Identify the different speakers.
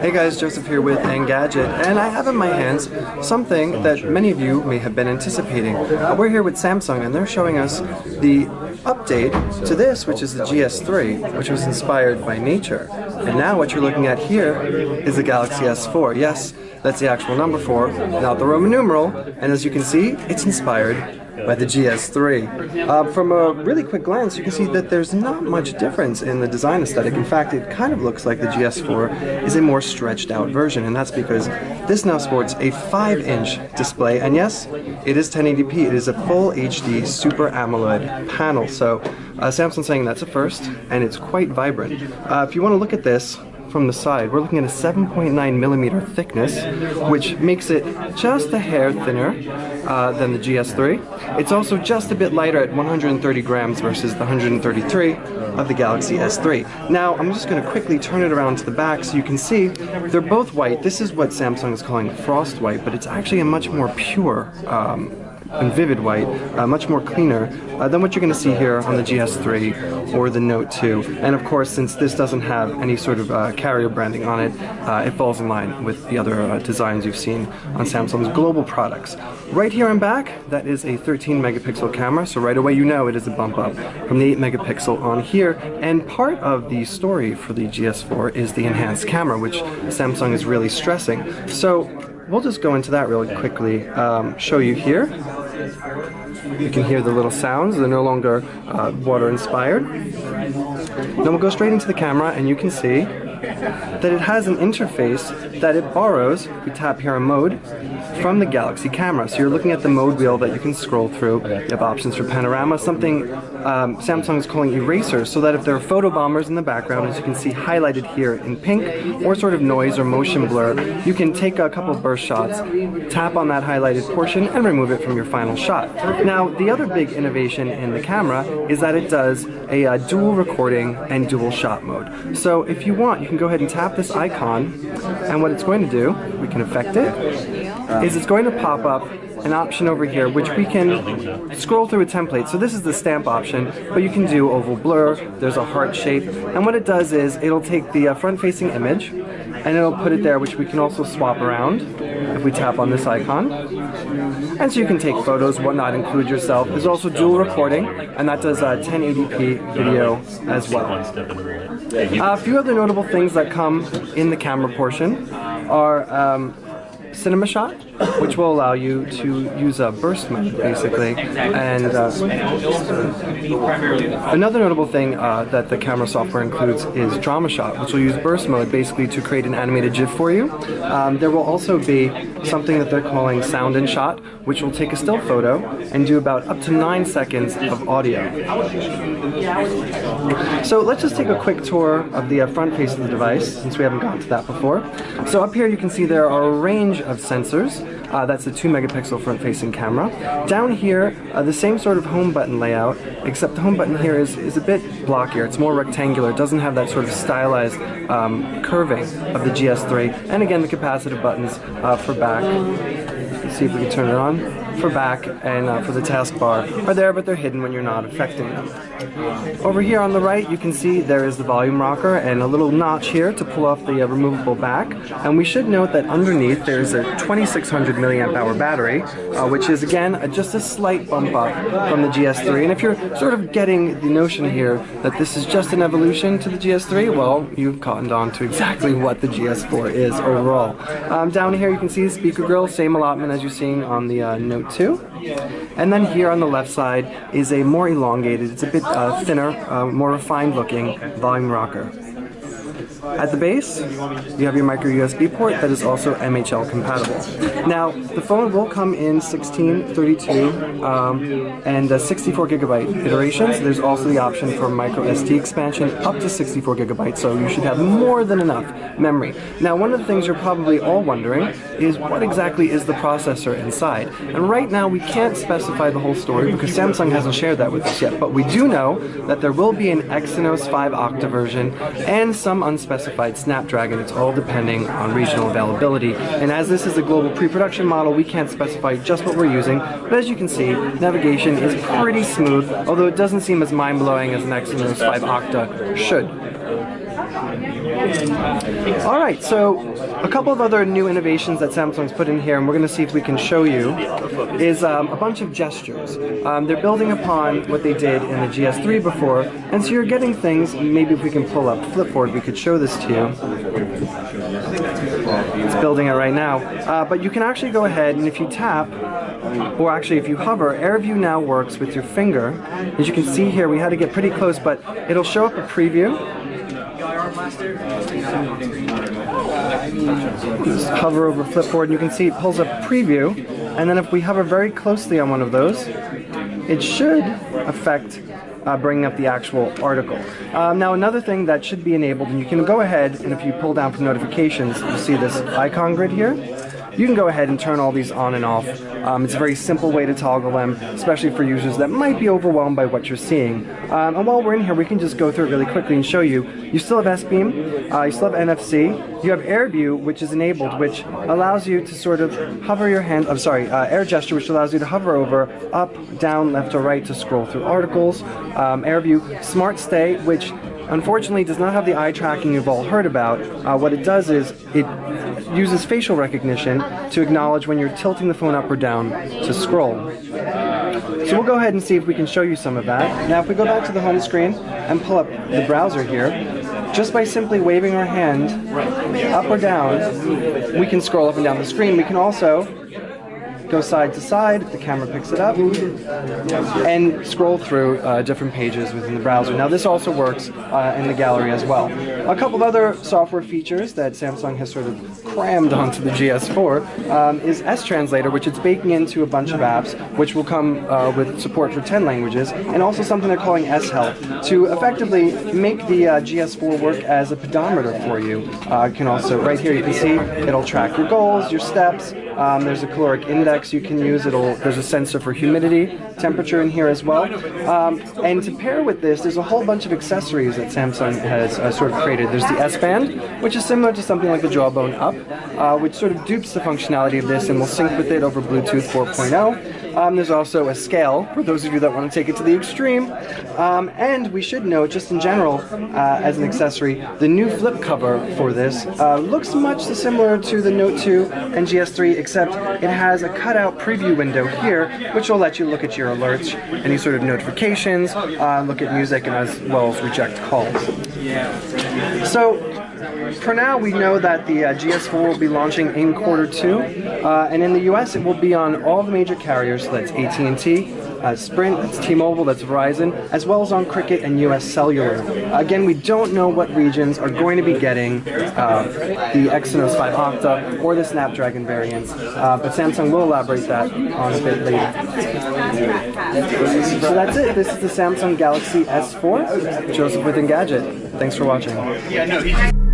Speaker 1: Hey guys, Joseph here with Engadget, and I have in my hands something that many of you may have been anticipating. We're here with Samsung, and they're showing us the update to this, which is the GS3, which was inspired by nature. And now what you're looking at here is the Galaxy S4. Yes, that's the actual number 4, not the Roman numeral, and as you can see, it's inspired by the GS3. From a really quick glance, you can see that there's not much difference in the design aesthetic. In fact, it kind of looks like the GS4 is a more stretched out version, and that's because this now sports a 5-inch display, and yes, it is 1080p. It is a full HD Super AMOLED panel, so Samsung's saying that's a first, and it's quite vibrant. If you want to look at this from the side, we're looking at a 7.9mm thickness, which makes it just a hair thinner than the GS3. It's also just a bit lighter at 130 grams versus the 133 of the Galaxy S3. Now, I'm just going to quickly turn it around to the back so you can see they're both white. This is what Samsung is calling frost white, but it's actually a much more pure and vivid white, much more cleaner than what you're going to see here on the GS3 or the Note 2. And of course, since this doesn't have any sort of carrier branding on it, it falls in line with the other designs you've seen on Samsung's global products. Right here on back, that is a 13 megapixel camera, so right away you know it is a bump up from the 8 megapixel on here. And part of the story for the GS4 is the enhanced camera, which Samsung is really stressing. So we'll just go into that really quickly, show you here. You can hear the little sounds, they're no longer water inspired. Then we'll go straight into the camera and you can see that it has an interface that it borrows, if we tap here on mode, from the Galaxy camera. So you're looking at the mode wheel that you can scroll through. You have options for panorama, something Samsung is calling eraser, so that if there are photo bombers in the background, as you can see highlighted here in pink, or sort of noise or motion blur, you can take a couple burst shots, tap on that highlighted portion, and remove it from your final shot. Now, the other big innovation in the camera is that it does a dual recording and dual shot mode. So if you want, you can go ahead and tap this icon, and what it's going to do, we can affect it, is it's going to pop up an option over here which we can scroll through a template. So this is the stamp option, but you can do oval blur, there's a heart shape, and what it does is it'll take the front-facing image and it'll put it there, which we can also swap around if we tap on this icon. And so you can take photos, whatnot, include yourself. There's also dual recording, and that does 1080p video as well. A few other notable things that come in the camera portion are cinema shot, which will allow you to use a burst mode, basically. And another notable thing that the camera software includes is drama shot, which will use burst mode basically to create an animated GIF for you. There will also be something that they're calling sound and shot, which will take a still photo and do about up to 9 seconds of audio. So let's just take a quick tour of the front face of the device, since we haven't gotten to that before. So up here you can see there are a range of sensors. That's a 2 megapixel front-facing camera. Down here, the same sort of home button layout, except the home button here is a bit blockier. It's more rectangular. It doesn't have that sort of stylized curving of the GS3. And again, the capacitive buttons for back. Let's see if we can turn it on. For back and for the taskbar are there, but they're hidden when you're not affecting them. Over here on the right, you can see there is the volume rocker and a little notch here to pull off the removable back. And we should note that underneath there's a 2600 milliamp hour battery, which is again just a slight bump up from the GS3. And if you're sort of getting the notion here that this is just an evolution to the GS3, well, you've cottoned on to exactly what the GS4 is overall. Down here you can see the speaker grill, same allotment as you're seeing on the Note 2. And then here on the left side is a more elongated, it's a bit thinner, more refined looking volume rocker. At the base, you have your micro USB port that is also MHL compatible. Now, the phone will come in 16, 32, and 64 gigabyte iterations. There's also the option for micro SD expansion up to 64 gigabytes, so you should have more than enough memory. Now, one of the things you're probably all wondering is what exactly is the processor inside? And right now, we can't specify the whole story because Samsung hasn't shared that with us yet, but we do know that there will be an Exynos 5 Octa version and some unspecified Snapdragon. It's all depending on regional availability. And as this is a global pre-production model, we can't specify just what we're using. But as you can see, navigation is pretty smooth, although it doesn't seem as mind-blowing as an Exynos 5 Octa should. Alright, so a couple of other new innovations that Samsung's put in here, and we're going to see if we can show you, is a bunch of gestures. They're building upon what they did in the GS3 before, and so you're getting things, maybe if we can pull up Flipboard, we could show this to you. It's building it right now. But you can actually go ahead, and if you tap, or actually if you hover, AirView now works with your finger. As you can see here, we had to get pretty close, but it'll show up a preview. Just hover over Flipboard and you can see it pulls up a preview, and then if we hover very closely on one of those, it should affect bringing up the actual article. Now another thing that should be enabled, and you can go ahead and if you pull down from notifications, you see this icon grid here. You can go ahead and turn all these on and off. It's a very simple way to toggle them, especially for users that might be overwhelmed by what you're seeing. And while we're in here, we can just go through it really quickly and show you. You still have S-Beam, you still have NFC, you have AirView, which is enabled, which allows you to sort of hover your hand, Air Gesture, which allows you to hover over, up, down, left or right to scroll through articles. AirView Smart Stay, which unfortunately does not have the eye tracking you've all heard about. What it does is it uses facial recognition to acknowledge when you're tilting the phone up or down to scroll. So we'll go ahead and see if we can show you some of that. Now if we go back to the home screen and pull up the browser here, just by simply waving our hand up or down, we can scroll up and down the screen. We can also go side to side if the camera picks it up, and scroll through different pages within the browser. Now this also works in the gallery as well. A couple of other software features that Samsung has sort of crammed onto the GS4 is S-Translator, which it's baking into a bunch of apps, which will come with support for 10 languages, and also something they're calling S-Help to effectively make the GS4 work as a pedometer for you. You can also, right here you can see, it'll track your goals, your steps. There's a caloric index you can use. There's a sensor for humidity, temperature in here as well. And to pair with this, there's a whole bunch of accessories that Samsung has sort of created. There's the S-Band, which is similar to something like the Jawbone Up, which sort of dupes the functionality of this and will sync with it over Bluetooth 4.0. There's also a scale, for those of you that want to take it to the extreme. And we should note, just in general, as an accessory, the new flip cover for this looks much similar to the Note 2 and GS3, except it has a cutout preview window here, which will let you look at your alerts, any sort of notifications, look at music, and as well as reject calls. So, for now, we know that the GS4 will be launching in Q2, and in the US it will be on all the major carriers, so that's AT&T, Sprint, that's T-Mobile, that's Verizon, as well as on Cricket and US Cellular. Again, we don't know what regions are going to be getting the Exynos 5 Octa or the Snapdragon variants, but Samsung will elaborate that on a bit later. So that's it. This is the Samsung Galaxy S4. Joseph with Engadget. Thanks for watching.